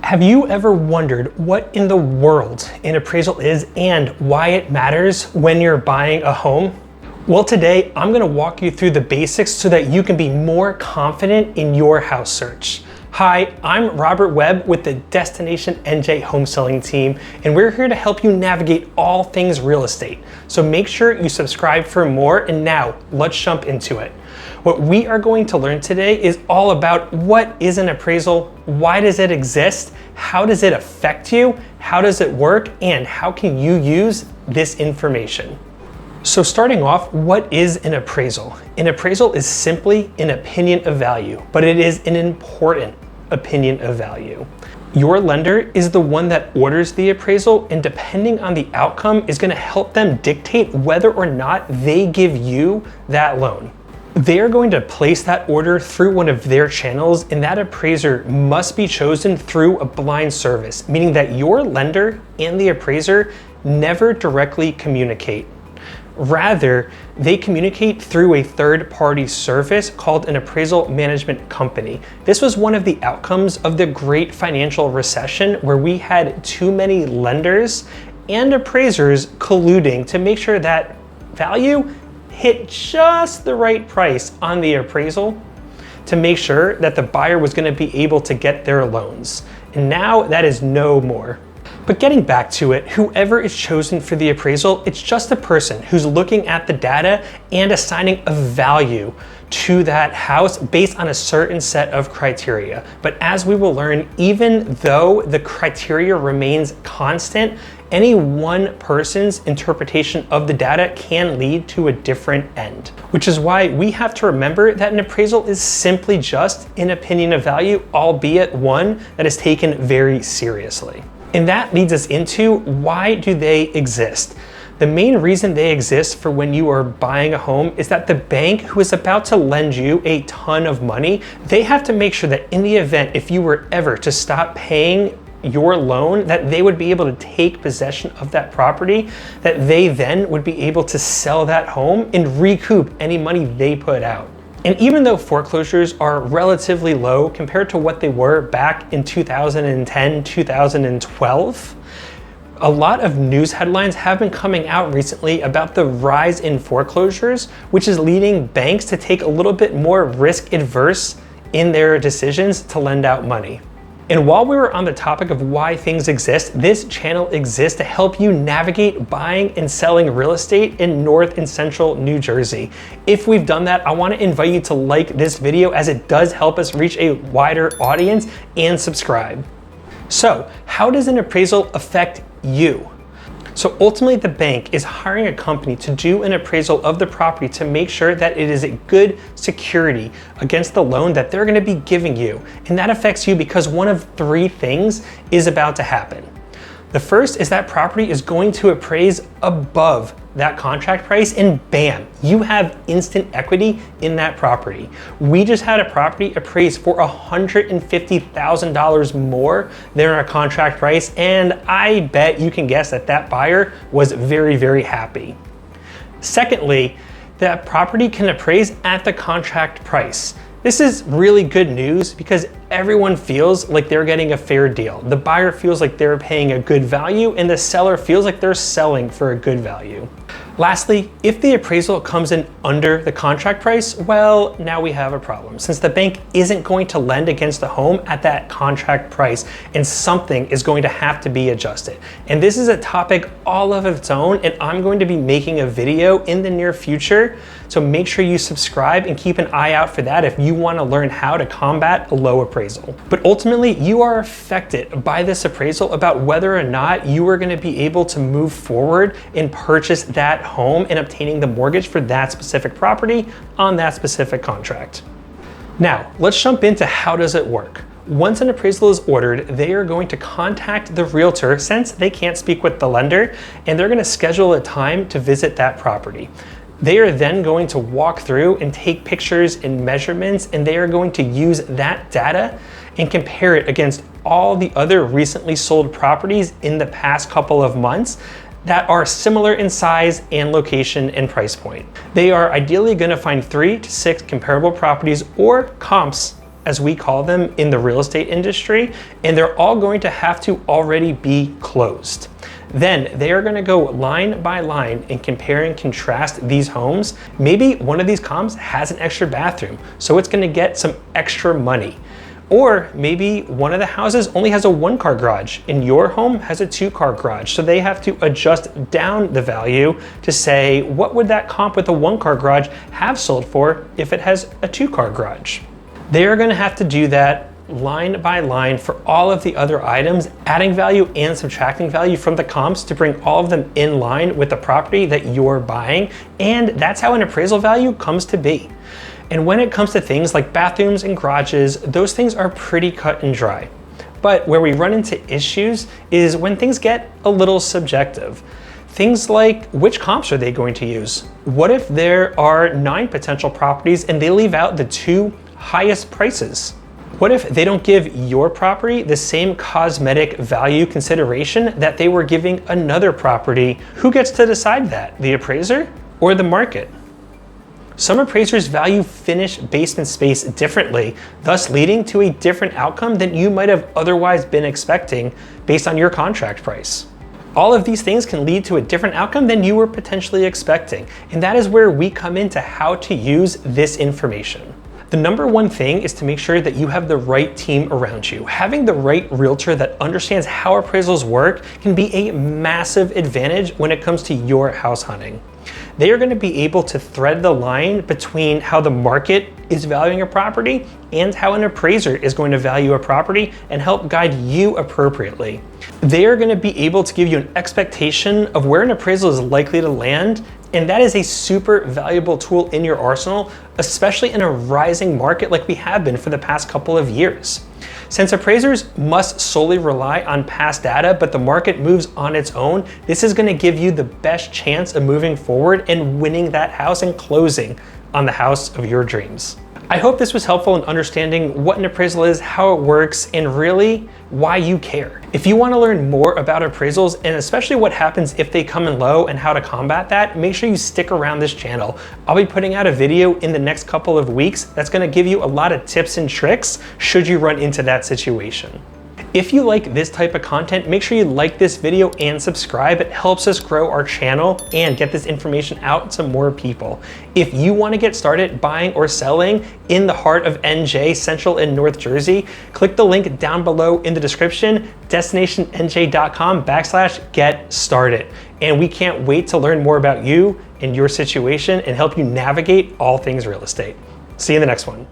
Have you ever wondered what in the world an appraisal is and why it matters when you're buying a home? Well, today I'm going to walk you through the basics so that you can be more confident in your house search. Hi, I'm Robert Webb with the Destination DNJ Home Selling Team, and we're here to help you navigate all things real estate. So make sure you subscribe for more, and now let's jump into it. What we are going to learn today is all about what is an appraisal, why does it exist, how does it affect you, how does it work, and how can you use this information. So starting off, what is an appraisal? An appraisal is simply an opinion of value, but it is an important opinion of value. Your lender is the one that orders the appraisal, and depending on the outcome is going to help them dictate whether or not they give you that loan. They are going to place that order through one of their channels, and that appraiser must be chosen through a blind service, meaning that your lender and the appraiser never directly communicate. Rather, they communicate through a third-party service called an appraisal management company. This was one of the outcomes of the great financial recession, where we had too many lenders and appraisers colluding to make sure that value hit just the right price on the appraisal to make sure that the buyer was going to be able to get their loans. And now that is no more. But getting back to it, whoever is chosen for the appraisal, it's just a person who's looking at the data and assigning a value to that house based on a certain set of criteria. But as we will learn, even though the criteria remains constant, any one person's interpretation of the data can lead to a different end. Which is why we have to remember that an appraisal is simply just an opinion of value, albeit one that is taken very seriously. And that leads us into, why do they exist? The main reason they exist for when you are buying a home is that the bank who is about to lend you a ton of money, they have to make sure that in the event if you were ever to stop paying your loan, that they would be able to take possession of that property, that they then would be able to sell that home and recoup any money they put out. And even though foreclosures are relatively low compared to what they were back in 2010, 2012, a lot of news headlines have been coming out recently about the rise in foreclosures, which is leading banks to take a little bit more risk adverse in their decisions to lend out money. And while we were on the topic of why things exist, this channel exists to help you navigate buying and selling real estate in North and Central New Jersey. If we've done that, I want to invite you to like this video, as it does help us reach a wider audience, and subscribe. So, how does an appraisal affect you? So ultimately, the bank is hiring a company to do an appraisal of the property to make sure that it is a good security against the loan that they're going to be giving you. And that affects you because one of three things is about to happen. The first is that property is going to appraise above that contract price, and bam, you have instant equity in that property. We just had a property appraised for $150,000 more than our contract price, and I bet you can guess that that buyer was very, very happy. Secondly, that property can appraise at the contract price. This is really good news because everyone feels like they're getting a fair deal. The buyer feels like they're paying a good value, and the seller feels like they're selling for a good value. Lastly, if the appraisal comes in under the contract price, well, now we have a problem, since the bank isn't going to lend against the home at that contract price, and something is going to have to be adjusted. And this is a topic all of its own, and I'm going to be making a video in the near future, so make sure you subscribe and keep an eye out for that if you want to learn how to combat a low appraisal. But ultimately, you are affected by this appraisal about whether or not you are going to be able to move forward and purchase that home and obtaining the mortgage for that specific property on that specific contract. Now, let's jump into how does it work. Once an appraisal is ordered, they are going to contact the realtor, since they can't speak with the lender, and they're going to schedule a time to visit that property. They are then going to walk through and take pictures and measurements, and they are going to use that data and compare it against all the other recently sold properties in the past couple of months that are similar in size and location and price point. They are ideally going to find 3 to 6 comparable properties or comps as we call them in the real estate industry, and they're all going to have to already be closed. Then they are going to go line by line and compare and contrast these homes. Maybe one of these comps has an extra bathroom, so it's going to get some extra money. Or maybe one of the houses only has a 1-car garage and your home has a 2-car garage. So they have to adjust down the value to say, what would that comp with a 1-car garage have sold for if it has a 2-car garage? They are going to have to do that line by line for all of the other items, adding value and subtracting value from the comps to bring all of them in line with the property that you're buying. And that's how an appraisal value comes to be. And when it comes to things like bathrooms and garages, those things are pretty cut and dry. But where we run into issues is when things get a little subjective. Things like, which comps are they going to use? What if there are 9 potential properties and they leave out the 2 highest prices? What if they don't give your property the same cosmetic value consideration that they were giving another property? Who gets to decide that? The appraiser or the market? Some appraisers value finished basement space differently, thus leading to a different outcome than you might have otherwise been expecting based on your contract price. All of these things can lead to a different outcome than you were potentially expecting, and that is where we come into how to use this information. The number one thing is to make sure that you have the right team around you. Having the right realtor that understands how appraisals work can be a massive advantage when it comes to your house hunting. They are going to be able to thread the line between how the market is valuing a property and how an appraiser is going to value a property and help guide you appropriately. They are going to be able to give you an expectation of where an appraisal is likely to land, and that is a super valuable tool in your arsenal, especially in a rising market like we have been for the past couple of years. Since appraisers must solely rely on past data, but the market moves on its own, this is going to give you the best chance of moving forward and winning that house and closing on the house of your dreams. I hope this was helpful in understanding what an appraisal is, how it works, and really why you care. If you want to learn more about appraisals and especially what happens if they come in low and how to combat that, make sure you stick around this channel. I'll be putting out a video in the next couple of weeks that's going to give you a lot of tips and tricks should you run into that situation. If you like this type of content, make sure you like this video and subscribe. It helps us grow our channel and get this information out to more people. If you want to get started buying or selling in the heart of NJ, Central and North Jersey, click the link down below in the description, destinationnj.com/get started. And we can't wait to learn more about you and your situation and help you navigate all things real estate. See you in the next one.